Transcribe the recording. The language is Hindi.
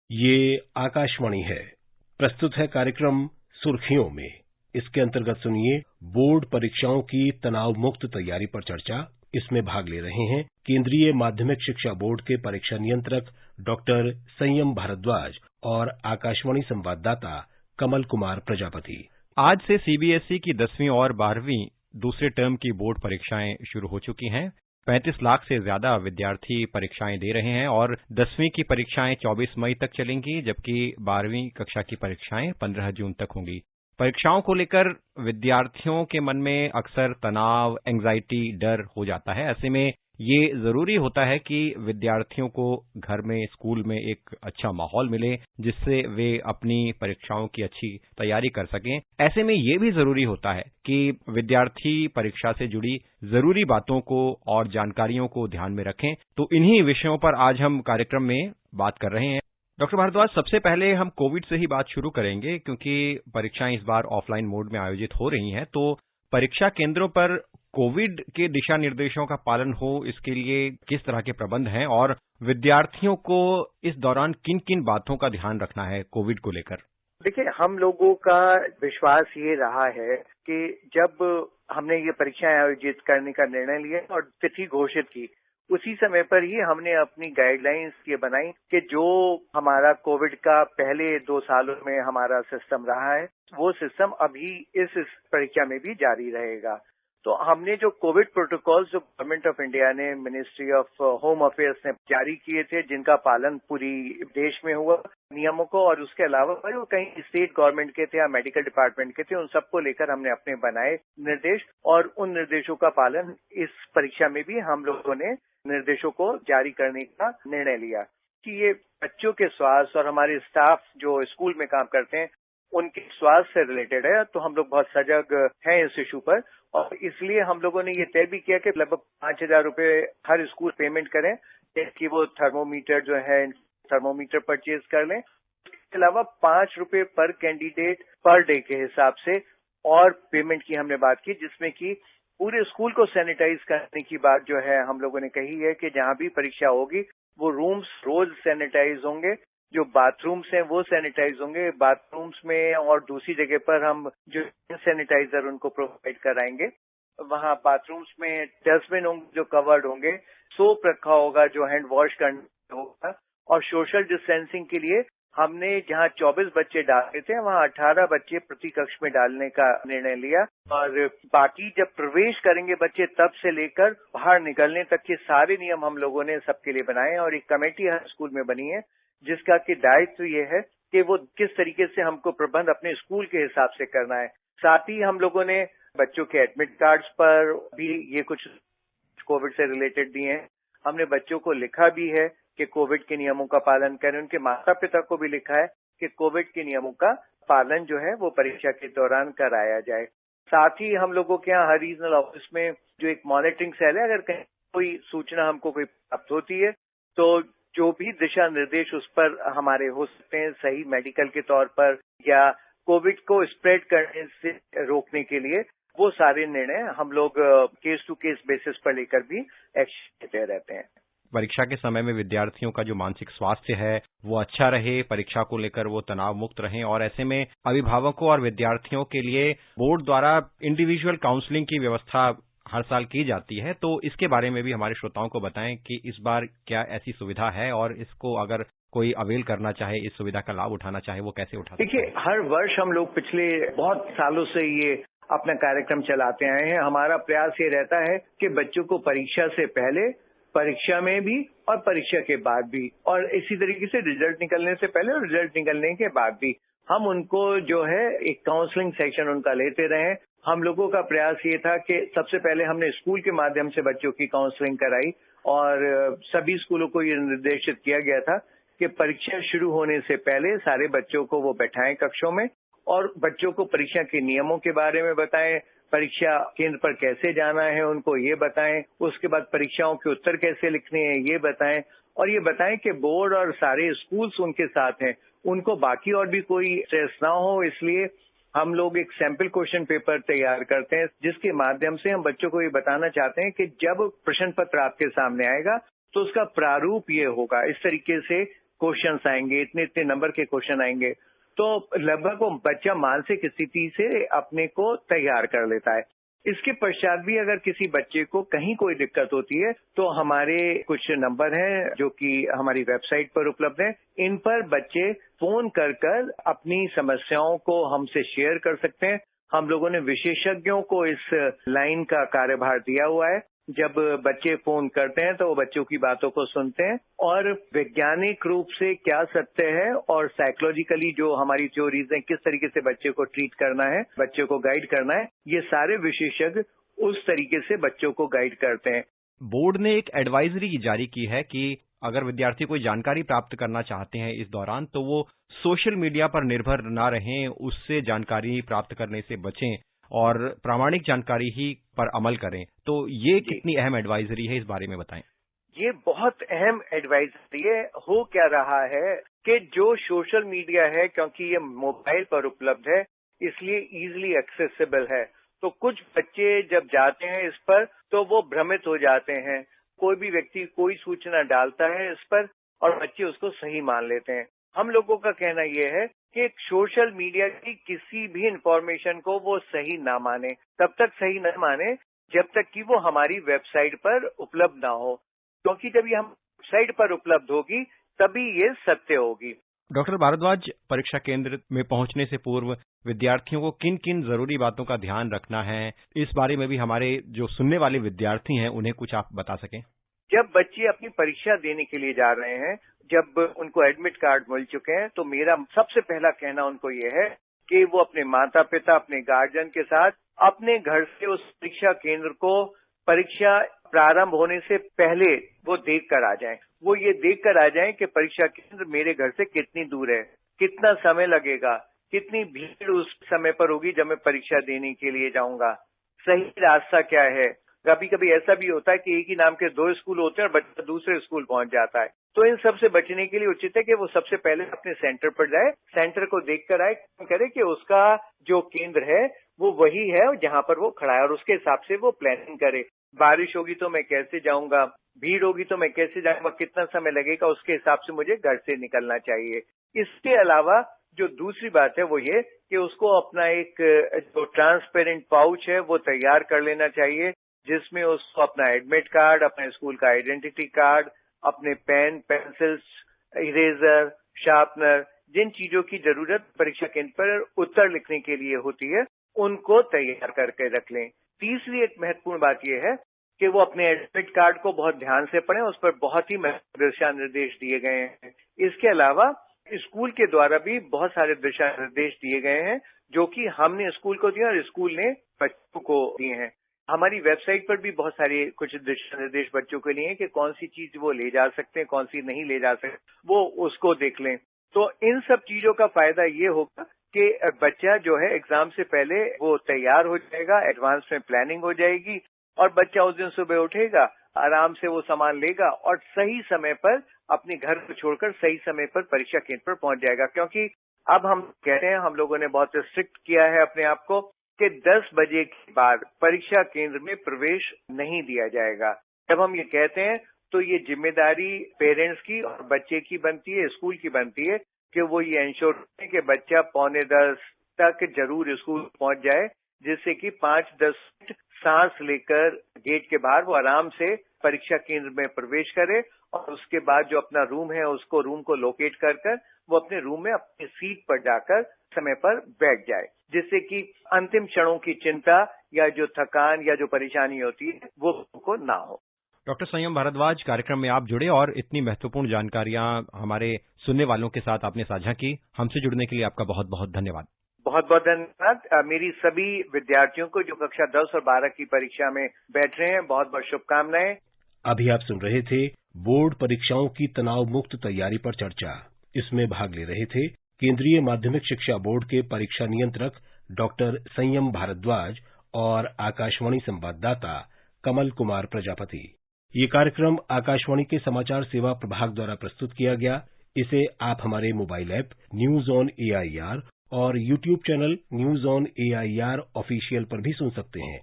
ये आकाशवाणी है। प्रस्तुत है कार्यक्रम सुर्खियों में। इसके अंतर्गत सुनिए बोर्ड परीक्षाओं की तनाव मुक्त तैयारी पर चर्चा। इसमें भाग ले रहे हैं केंद्रीय माध्यमिक शिक्षा बोर्ड के परीक्षा नियंत्रक डॉक्टर संयम भारद्वाज और आकाशवाणी संवाददाता कमल कुमार प्रजापति। आज से सीबीएसई की 10वीं और 12वीं दूसरे टर्म की बोर्ड परीक्षाएं शुरू हो चुकी हैं। 35 लाख से ज्यादा विद्यार्थी परीक्षाएं दे रहे हैं और 10वीं की परीक्षाएं 24 मई तक चलेंगी, जबकि 12वीं कक्षा की परीक्षाएं 15 जून तक होंगी। परीक्षाओं को लेकर विद्यार्थियों के मन में अक्सर तनाव, एंग्जाइटी, डर हो जाता है। ऐसे में ये जरूरी होता है कि विद्यार्थियों को घर में, स्कूल में एक अच्छा माहौल मिले, जिससे वे अपनी परीक्षाओं की अच्छी तैयारी कर सकें। ऐसे में ये भी जरूरी होता है कि विद्यार्थी परीक्षा से जुड़ी जरूरी बातों को और जानकारियों को ध्यान में रखें। तो इन्हीं विषयों पर आज हम कार्यक्रम में बात कर रहे हैं। डॉक्टर भारद्वाज, सबसे पहले हम कोविड से ही बात शुरू करेंगे, क्योंकि परीक्षाएं इस बार ऑफलाइन मोड में आयोजित हो रही हैं। तो परीक्षा केंद्रों पर कोविड के दिशा निर्देशों का पालन हो, इसके लिए किस तरह के प्रबंध हैं और विद्यार्थियों को इस दौरान किन किन बातों का ध्यान रखना है कोविड को लेकर? देखिए, हम लोगों का विश्वास ये रहा है कि जब हमने ये परीक्षाएं आयोजित करने का निर्णय लिया और तिथि घोषित की, उसी समय पर ही हमने अपनी गाइडलाइंस ये बनाई कि जो हमारा कोविड का पहले 2 सालों में हमारा सिस्टम रहा है, वो सिस्टम अभी इस परीक्षा में भी जारी रहेगा। तो हमने जो कोविड प्रोटोकॉल्स जो गवर्नमेंट ऑफ इंडिया ने, मिनिस्ट्री ऑफ होम अफेयर्स ने जारी किए थे, जिनका पालन पूरी देश में हुआ नियमों को, और उसके अलावा जो कहीं स्टेट गवर्नमेंट के थे या मेडिकल डिपार्टमेंट के थे, उन सबको लेकर हमने अपने बनाए निर्देश, और उन निर्देशों का पालन इस परीक्षा में भी हम लोगों ने निर्देशों को जारी करने का निर्णय लिया कि ये बच्चों के स्वास्थ्य और हमारे स्टाफ जो स्कूल में काम करते हैं उनके स्वास्थ्य से रिलेटेड है। तो हम लोग बहुत सजग हैं इस इशू पर, और इसलिए हम लोगों ने ये तय भी किया कि लगभग 5,000 रुपए हर स्कूल पेमेंट करें कि वो थर्मोमीटर जो है थर्मोमीटर परचेज कर लें। इसके अलावा 5 रुपए पर कैंडिडेट पर डे के हिसाब से और पेमेंट की हमने बात की, जिसमें कि पूरे स्कूल को सैनिटाइज करने की बात जो है हम लोगों ने कही है कि जहां भी परीक्षा होगी वो रूम्स रोज सैनिटाइज होंगे, जो बाथरूम्स हैं वो सैनिटाइज होंगे। बाथरूम्स में और दूसरी जगह पर हम जो सैनिटाइजर उनको प्रोवाइड कराएंगे। वहां बाथरूम्स में डस्टबिन होंगे जो कवर्ड होंगे, सोप रखा होगा जो हैंड वॉश करना होगा, और सोशल डिस्टेंसिंग के लिए हमने जहां 24 बच्चे डालते थे वहां 18 बच्चे प्रति कक्ष में डालने का निर्णय लिया। और बाकी जब प्रवेश करेंगे बच्चे तब से लेकर बाहर निकलने तक के सारे नियम हम लोगों ने सबके लिए बनाए, और एक कमेटी हर स्कूल में बनी है जिसका कि दायित्व ये है कि वो किस तरीके से हमको प्रबंध अपने स्कूल के हिसाब से करना है। साथ ही हम लोगों ने बच्चों के एडमिट कार्ड्स पर भी ये कुछ कोविड से रिलेटेड दिए हैं। हमने बच्चों को लिखा भी है कि कोविड के नियमों का पालन करें। उनके माता पिता को भी लिखा है कि कोविड के नियमों का पालन जो है वो परीक्षा के दौरान कराया जाए। साथ ही हम लोगों के यहाँ हर रीजनल ऑफिस में जो एक मॉनिटरिंग सेल है, अगर कहीं कोई सूचना हमको कोई प्राप्त होती है तो जो भी दिशा निर्देश उस पर हमारे हो सकते हैं सही मेडिकल के तौर पर या कोविड को स्प्रेड करने से रोकने के लिए, वो सारे निर्णय हम लोग केस टू केस बेसिस पर लेकर भी एक्शन लेते रहते हैं। परीक्षा के समय में विद्यार्थियों का जो मानसिक स्वास्थ्य है वो अच्छा रहे, परीक्षा को लेकर वो तनाव मुक्त रहें, और ऐसे में अभिभावकों और विद्यार्थियों के लिए बोर्ड द्वारा इंडिविजुअल काउंसलिंग की व्यवस्था हर साल की जाती है। तो इसके बारे में भी हमारे श्रोताओं को बताएं कि इस बार क्या ऐसी सुविधा है, और इसको अगर कोई अवेल करना चाहे, इस सुविधा का लाभ उठाना चाहे, वो कैसे उठा सकते हैं? देखिए, हर वर्ष हम लोग पिछले बहुत सालों से ये अपना कार्यक्रम चलाते आए हैं। हमारा प्रयास ये रहता है कि बच्चों को परीक्षा से पहले, परीक्षा में भी और परीक्षा के बाद भी, और इसी तरीके से रिजल्ट निकलने से पहले और रिजल्ट निकलने के बाद भी हम उनको जो है एक काउंसलिंग सेशन उनका लेते रहे। हम लोगों का प्रयास ये था कि सबसे पहले हमने स्कूल के माध्यम से बच्चों की काउंसलिंग कराई, और सभी स्कूलों को ये निर्देशित किया गया था कि परीक्षा शुरू होने से पहले सारे बच्चों को वो बैठाएं कक्षों में, और बच्चों को परीक्षा के नियमों के बारे में बताएं, परीक्षा केंद्र पर कैसे जाना है उनको ये बताएं, उसके बाद परीक्षाओं के उत्तर कैसे लिखने हैं ये बताएं, और ये बताएं कि बोर्ड और सारे स्कूल्स उनके साथ हैं, उनको बाकी और भी कोई स्ट्रेस ना हो। इसलिए हम लोग एक सैंपल क्वेश्चन पेपर तैयार करते हैं, जिसके माध्यम से हम बच्चों को ये बताना चाहते हैं कि जब प्रश्न पत्र आपके सामने आएगा तो उसका प्रारूप ये होगा, इस तरीके से क्वेश्चंस आएंगे, इतने इतने नंबर के क्वेश्चन आएंगे, तो लगभग वो बच्चा मानसिक स्थिति से अपने को तैयार कर लेता है। इसके पश्चात भी अगर किसी बच्चे को कहीं कोई दिक्कत होती है तो हमारे कुछ नंबर हैं जो कि हमारी वेबसाइट पर उपलब्ध हैं। इन पर बच्चे फोन कर अपनी समस्याओं को हमसे शेयर कर सकते हैं। हम लोगों ने विशेषज्ञों को इस लाइन का कार्यभार दिया हुआ है। जब बच्चे फोन करते हैं तो वो बच्चों की बातों को सुनते हैं और वैज्ञानिक रूप से क्या सत्य है और साइकोलॉजिकली जो हमारी थ्योरीज हैं, किस तरीके से बच्चे को ट्रीट करना है, बच्चे को गाइड करना है, ये सारे विशेषज्ञ उस तरीके से बच्चों को गाइड करते हैं। बोर्ड ने एक एडवाइजरी जारी की है कि अगर विद्यार्थी कोई जानकारी प्राप्त करना चाहते हैं इस दौरान तो वो सोशल मीडिया पर निर्भर ना रहें, उससे जानकारी प्राप्त करने से बचें और प्रामाणिक जानकारी ही पर अमल करें। तो ये कितनी अहम एडवाइजरी है, इस बारे में बताएं। ये बहुत अहम एडवाइजरी है। हो क्या रहा है कि जो सोशल मीडिया है, क्योंकि ये मोबाइल पर उपलब्ध है इसलिए इजीली एक्सेसिबल है, तो कुछ बच्चे जब जाते हैं इस पर तो वो भ्रमित हो जाते हैं। कोई भी व्यक्ति कोई सूचना डालता है इस पर और बच्चे उसको सही मान लेते हैं। हम लोगों का कहना यह है कि सोशल मीडिया की किसी भी इंफॉर्मेशन को वो सही ना माने, तब तक सही न माने जब तक कि वो हमारी वेबसाइट पर उपलब्ध ना हो, क्योंकि जब ये हम वेबसाइट पर उपलब्ध होगी तभी ये सत्य होगी। डॉक्टर भारद्वाज, परीक्षा केंद्र में पहुंचने से पूर्व विद्यार्थियों को किन किन जरूरी बातों का ध्यान रखना है, इस बारे में भी हमारे जो सुनने वाले विद्यार्थी हैं उन्हें कुछ आप बता सकें। जब बच्चे अपनी परीक्षा देने के लिए जा रहे हैं, जब उनको एडमिट कार्ड मिल चुके हैं, तो मेरा सबसे पहला कहना उनको ये है कि वो अपने माता पिता, अपने गार्जियन के साथ अपने घर से उस परीक्षा केंद्र को परीक्षा प्रारंभ होने से पहले वो देख कर आ जाएं। वो ये देख कर आ जाएं कि परीक्षा केंद्र मेरे घर से कितनी दूर है, कितना समय लगेगा, कितनी भीड़ उस समय पर होगी जब मैं परीक्षा देने के लिए जाऊंगा, सही रास्ता क्या है। कभी कभी ऐसा भी होता है कि एक ही नाम के 2 स्कूल होते हैं और बच्चा दूसरे स्कूल पहुंच जाता है। तो इन सब से बचने के लिए उचित है कि वो सबसे पहले अपने सेंटर पर जाए, सेंटर को देख कर आए, करे कि उसका जो केंद्र है वो वही है जहां पर वो खड़ा है और उसके हिसाब से वो प्लानिंग करे। बारिश होगी तो मैं कैसे जाऊंगा, भीड़ होगी तो मैं कैसे जाऊंगा, कितना समय लगेगा, उसके हिसाब से मुझे घर से निकलना चाहिए। इसके अलावा जो दूसरी बात है वो ये कि उसको अपना एक जो ट्रांसपेरेंट पाउच है वो तैयार कर लेना चाहिए, जिसमें उसको अपना एडमिट कार्ड, अपने स्कूल का आइडेंटिटी कार्ड, अपने पेन, पेंसिल्स, इरेजर, शार्पनर, जिन चीजों की जरूरत परीक्षा केंद्र पर उत्तर लिखने के लिए होती है, उनको तैयार करके रख लें। तीसरी एक महत्वपूर्ण बात यह है कि वो अपने एडमिट कार्ड को बहुत ध्यान से पढ़ें, उस पर बहुत ही दिशा निर्देश दिए गए हैं। इसके अलावा स्कूल के द्वारा भी बहुत सारे दिशा निर्देश दिए गए हैं जो कि हमने स्कूल को दिए और स्कूल ने बच्चों को दिए हैं। हमारी वेबसाइट पर भी बहुत सारे कुछ दिशा निर्देश बच्चों के लिए हैं कि कौन सी चीज वो ले जा सकते हैं, कौन सी नहीं ले जा सकते, वो उसको देख लें। तो इन सब चीजों का फायदा ये होगा कि बच्चा जो है एग्जाम से पहले वो तैयार हो जाएगा, एडवांस में प्लानिंग हो जाएगी और बच्चा उस दिन सुबह उठेगा, आराम से वो सामान लेगा और सही समय पर अपने घर को छोड़कर सही समय पर परीक्षा केंद्र पर पहुंच जाएगा। क्योंकि अब हम कहते हैं, हम लोगों ने बहुत स्ट्रिक्ट किया है अपने आप को कि 10 बजे के बाद परीक्षा केंद्र में प्रवेश नहीं दिया जाएगा। जब हम ये कहते हैं तो ये जिम्मेदारी पेरेंट्स की और बच्चे की बनती है, स्कूल की बनती है कि वो ये इंश्योर करें कि बच्चा 9:45 तक जरूर स्कूल पहुंच जाए, जिससे कि 5-10 मिनट सांस लेकर गेट के बाहर वो आराम से परीक्षा केंद्र में प्रवेश करे और उसके बाद जो अपना रूम है उसको रूम को लोकेट कर वो अपने रूम में अपनी सीट पर जाकर समय पर बैठ जाए, जिससे कि अंतिम क्षणों की चिंता या जो थकान या जो परेशानी होती है वो उनको ना हो। डॉक्टर संयम भारद्वाज, कार्यक्रम में आप जुड़े और इतनी महत्वपूर्ण जानकारियां हमारे सुनने वालों के साथ आपने साझा की। हमसे जुड़ने के लिए आपका बहुत बहुत धन्यवाद। बहुत बहुत धन्यवाद। मेरी सभी विद्यार्थियों को जो कक्षा 10 और 12 की परीक्षा में बैठ रहे हैं, बहुत बहुत शुभकामनाएं। अभी आप सुन रहे थे बोर्ड परीक्षाओं की तनाव मुक्त तैयारी पर चर्चा। इसमें भाग ले रहे थे केंद्रीय माध्यमिक शिक्षा बोर्ड के परीक्षा नियंत्रक डॉक्टर संयम भारद्वाज और आकाशवाणी संवाददाता कमल कुमार प्रजापति। ये कार्यक्रम आकाशवाणी के समाचार सेवा प्रभाग द्वारा प्रस्तुत किया गया। इसे आप हमारे mobile app news on AIR और YouTube channel news on AIR official पर भी सुन सकते हैं।